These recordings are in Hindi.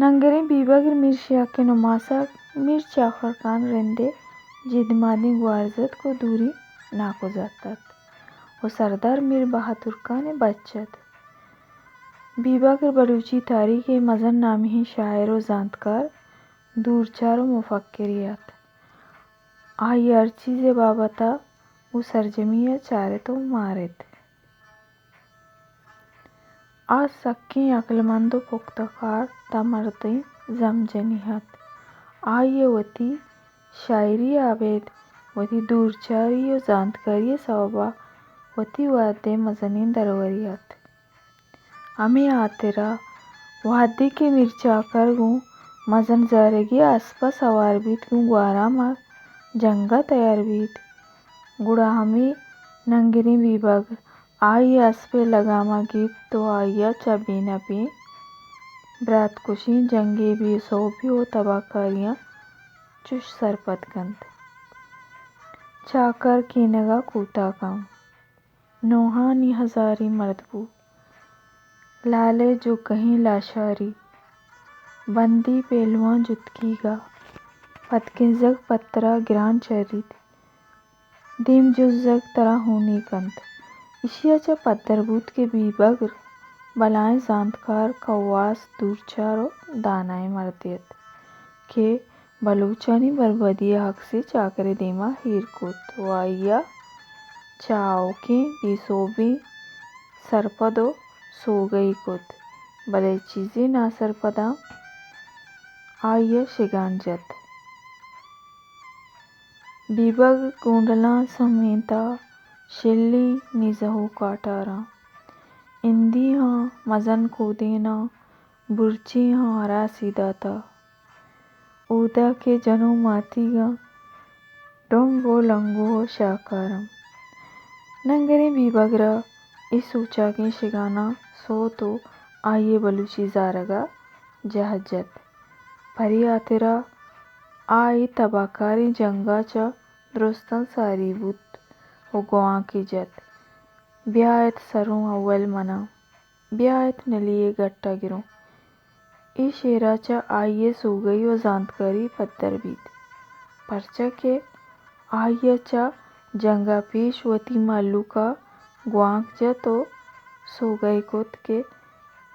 नंगरे बीबागर मिर्शिया के नुमासा मिर्चा खरकान रेंदे जिदमादी ग्वारजत को दूरी नाको जातात वो सरदार मीर बहादुर खान बच्चत बीबागर बलूची तारीख मजन नामी ही शायर व जानतकार दूरचार व मुफक्किरियत आई हर चीज़ बाबता वो सरजमिया चारे तो मारित आज सक्की अक्लमंदो पुख्तकार तमरती जमजनिहत आई वती शायरी आवेद वती दूरचारी व जानतकारी सवबा वती वादे मजनीन दरवरियत हमें आतेरा वादी के मिर्चाकर गूँ मजन जारेगी आसपा सवार बीत गूँ ग्वारा मा जंगा तैयार बीत गुड़ा हमें नंगरी बीबाग आई आसपे लगामा गीत तो आइया चबीना पी ब्रात कुशी जंगे भी सोभी हो तबाकारियाँ चुश सरपत गंत चाकर कीनगा कूता काम नोहानी हजारी मर्दबू लाले जो कहीं लाशारी बंदी पेलुआं जुतकीगा पतकिंजक पत्तरा गिरान चरित दीम जुज्जक तरह होनी कंत इशियाचा पत्तरबूत के बीबगर बलाएं जानतकार कवास दूरचारो दानाए मरदियत के बलूचानी बरबदिया हक से चाकरे दीमा हीरकुत वाइया चाओ की बीसोबी सरपदो सो गई कुत भले चीज़ें ना सरपदा आइया शिगानजत बीबग कुंडला समेता शिल्ली निजहू काटारा इंदी हाँ मजन को देना बुर्ची हाँ हरा सीधा था ऊदा के जनो मातीगा डोम वो लंगो हो शाकारम नंगरे बीबगरा इस ऊंचा के शिगाना सो तो आइए बलूची जारगा जहजत परी आतेरा आई तबाकारी जंगाचा दुरुस्तन सारी बुत हो गोआ की जत ब्यायत सरों अव्वल मना ब्यायत नलिये गट्टा गिरो ई शेराचा आइए सो गई व जानतकारी पत्तर बीत परचा के आइयाचा जंगा पेश वती मालू का ग्वांक जा तो सो गई कुत के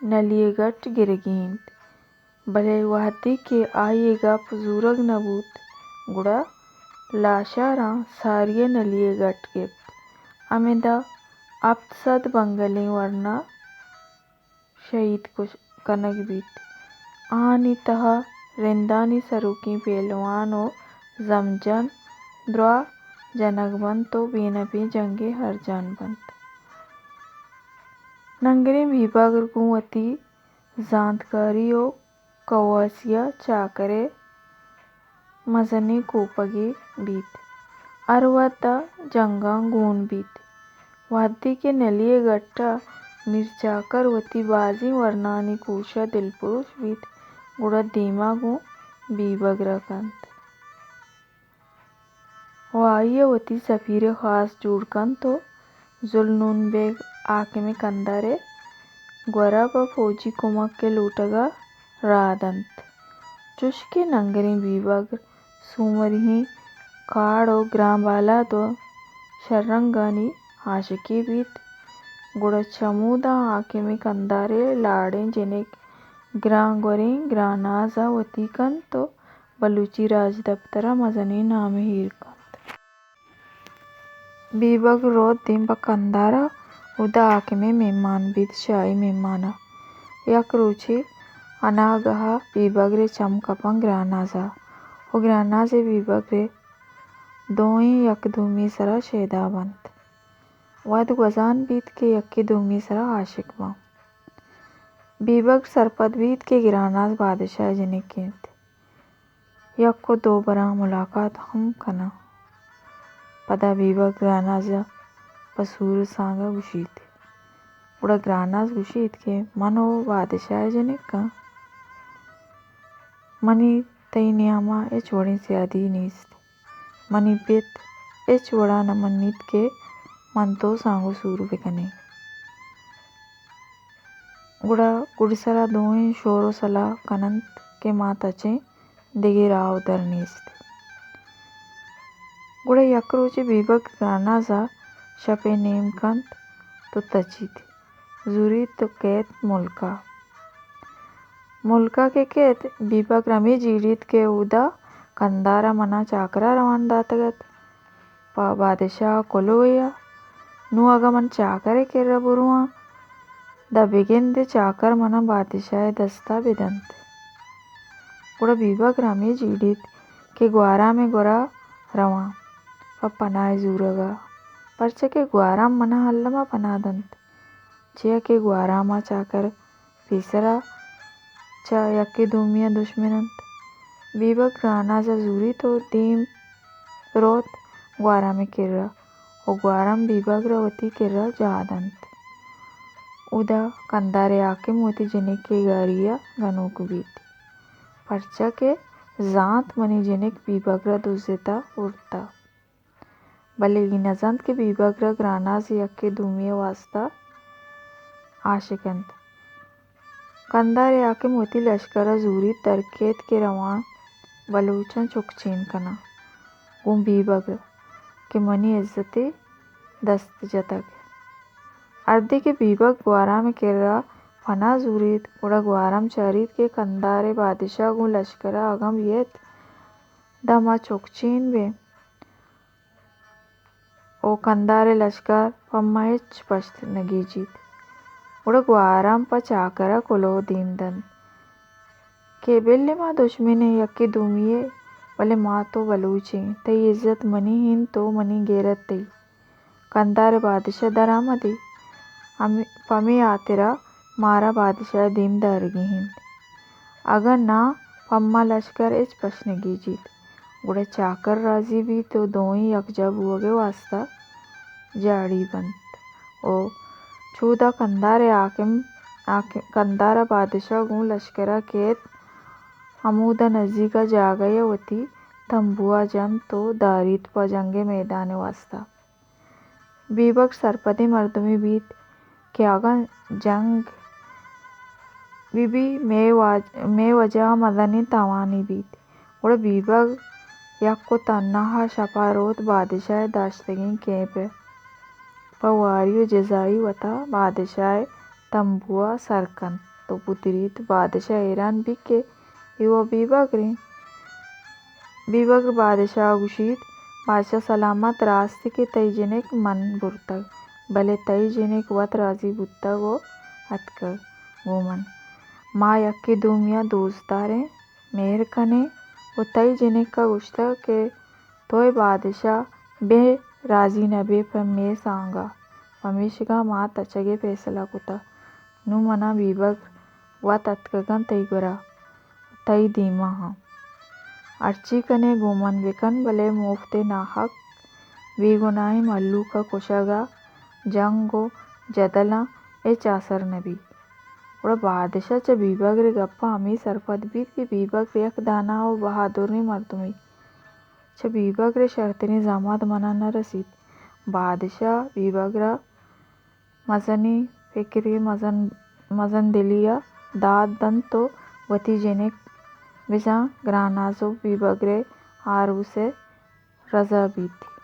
नलिये गट गिरगींत भले वादी के आइएगा फजूरग नबूत गुड़ा लाशारा सारिये नलिये गट के अमेदा अब सद बंगले वरना शहीद को कनक बीत आनी तहा रेंदानी सरुकी पेलवानो जमजन द्रा जनक बंत तो बेनबी जंगे हर जान बंत नंगरे बीबागर कुवती जानतकारी ओ कवासिया चाकरे मजने कोपगे बीत अरवता जंगा गून बीत वादी के नलिये गट्टा मिर्चाकर वती बाजी वरनानी कोशा दिलपुरुष बीत गुड़ा दीमागो बीबगरा कंत वाइया वती सफीर खास जुड़कन तो जुलनून बेग आके में कंदारे ग्वरा व फौजी कुमक के लूटगा रादंत चुशके नंगरे बीबगर सुमरही काड़ो ग्रामबाला तो शर्रंगानी आशिकी बीत गुड़ा चमूदा आके में कंदारे लाड़े जिने ग्रांगोरे ग्रानाजा वती कन तो बलूची राज दफ्तरा मजनी नाम हीर कंत बीबग रोद दिन कंदारा उदा आके में मेहमान बीत शाही मेहमाना यक रुचि अनागहा बीबगरे चमकपंग ग्रानाजा हो ग्रानाजे बीबगरे दोई यक धूमी सरा शेदा बंत वद गजान बीत के यक्की धूमी सरा आशिक बा बीबग सरपद बीत के गिरानाज बादशाह जने केंत यक को दो बरा मुलाकात हम कना पदा बीबग ग्रानाजा पसूर सांगा गुशीत उड़ा ग्रानाज गुशीत के मनो बादशाह जने का मनी तई नियामा ए चोड़ी से आदि नीस्त मनी बेत ए चोड़ा न मन्नीत के मन तो सांगो सूरू बेकने गुड़ा गुड़सरा दोएं शोरो सला कनंत के मात अचे दिगे राव दरनेस्त गुड़ा यकरोचे बीबक गानाजा शपे नेम कंत तो तची थी जूरी तो कैत मुल्का के कैत बीबक रमी जीड़ित के उदा कंदारा मना चाकरा रवान दातगत पा बादशाह कोलोया नु अगा मन चाकरे के रबुरुआ द बिगिंदे चाकर मना बादशाह दस्ता बिदंत गुड़ा बीबक रमी जीड़ित के ग्वारा में गोरा रवा पनाए जूरगा परच के ग्वारा मना हल्लमा पनादंत चिया के ग्वारा मा चाकर पीसरा चा यक्के दूमिया दुश्मनंत बीबक राना जा जूरी तो दीम रोत ग्वारा में किर्रा और ग्वाराम बीबक रवती किर्रा जादंत उदा कंदारे आके मोती जनिक के गारिया गनोक बीती परचा के जात मनी जनिक बीबक दूसता उड़ता भले ही नजंत के बीबक ग्राना से यक्के दूमिया वास्ता आशिकंत कंदारे आके मोती लश्कर जूरी तरकेत के रवान बलूचन चुकचीन कना गुम बीबक के मनी इज्जते दस्त जतक अर्धे के बीबक ग्वारा में किर्रा फना जूरीत गुड़ा ग्वारम चारीत के कंदारे बादशाह गु लश्करा अगम येत दमा चोकचीन बे ओ कंदारे लश्कर पम्माइच पश्त नगीजीत गुड़ा ग्वारम पा चाकरा कोलो दीमदन के बिल्ले मा दुश्मने यक्के दूमिये भले माँ तो बलूची तई इज्जत मनी हिन तो मनी गेरत तई कंदारे बादशाह दरामदी पमे आतेरा मारा बादशाह दीम दरगी हिंद अगर ना पम्मा लश्कर इच पशनगी जीत गुड़े चाकर राजी भी तो दोई यकजा बुअगे वास्ता जाड़ी बंत ओ छूदा कंदारे आके कंदारा बादशाह गु लश्करा केत अमूदा नजीका जागया वती तंबुआ जन तो दारित प जंगे मैदान वास्ता बीबक सरपदे मर्दमी बीत के आगा जंग बीबी मैं वजह मदनी तवानी बीत उड़ा बीबक यक्को तन्हा शपा रोत बादशाह दाश्तगी केंपे पवारियो जजाई वता बादशाह तंबुआ सरकन तो पुतरीत बादशाह ईरान बिके युवा बीबक रे बीबक बादशाह गुशीत बादशाह सलामत रास्ते के तई जनेक मन बुरतक भले तई जनेक वत राजी बुत्ता गो अतकर गोमन माँ यक्के दूमिया दोस्तारे मेहर कने वो तई जनेक का गुश्ता के तोय बादशाह बे राजी नबे पर मैं सांगा पमेशगा माँ तचगे फैसला कुता नु मना बीबक वत अतकगन तई गोरा तई दीमा हाँ अर्ची कने गोमन विकन भले मुफ्ते नाहक बेगुनाही मल्लू का कुशगा जंगो जदला ए चासर नबी उड़ा बादशाह च बीबक रे गप्पा अमी सरपद बीत के बीबक यक दाना और बहादुर ने मर्दमी छ बीबक रे शर्तनी जामात मना न रसीद बादशाह बीबक रा मजनी फिक्री मजन दिलिया दाद दन तो वती जने बिजा ग्रानाजो बीबक रे आरू से रजा बीती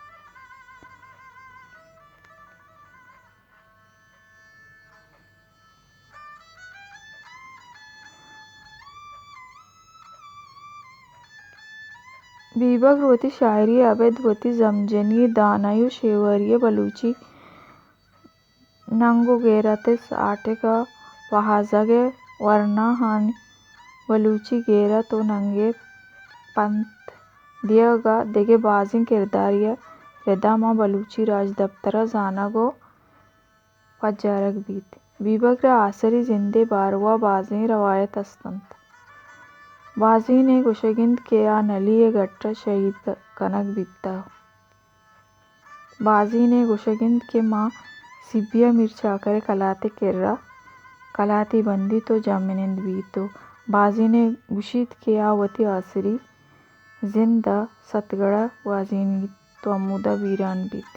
बीबक रोती शायरी अवैध वती जमजनी दानायु शेवरिय बलूची नंगो गेरते आटे का वहाजगे वरना हान बलूची गेरा तो नंगे पंत दियागा देगे बाजिंग किरदारिया रिदा माँ बलूची राज दफ्तरा जाना गो पजारक बीत बीबक रा आसरी जिंदे बारवा बाजी रवायत अस्तंत बाजी ने गुशगिंद के आ नली ये गट्टा शहीद कनक बिकता बाजी ने गुशगिंद के माँ सिबिया मिर्चा करे कलाते किर्रा कलाती बंदी तो जामिनिंद भी तो बाजी ने गुशीत के आवती आसरी जिंदा सतगड़ा वाजीनी तो अमूदा वीरान बीत।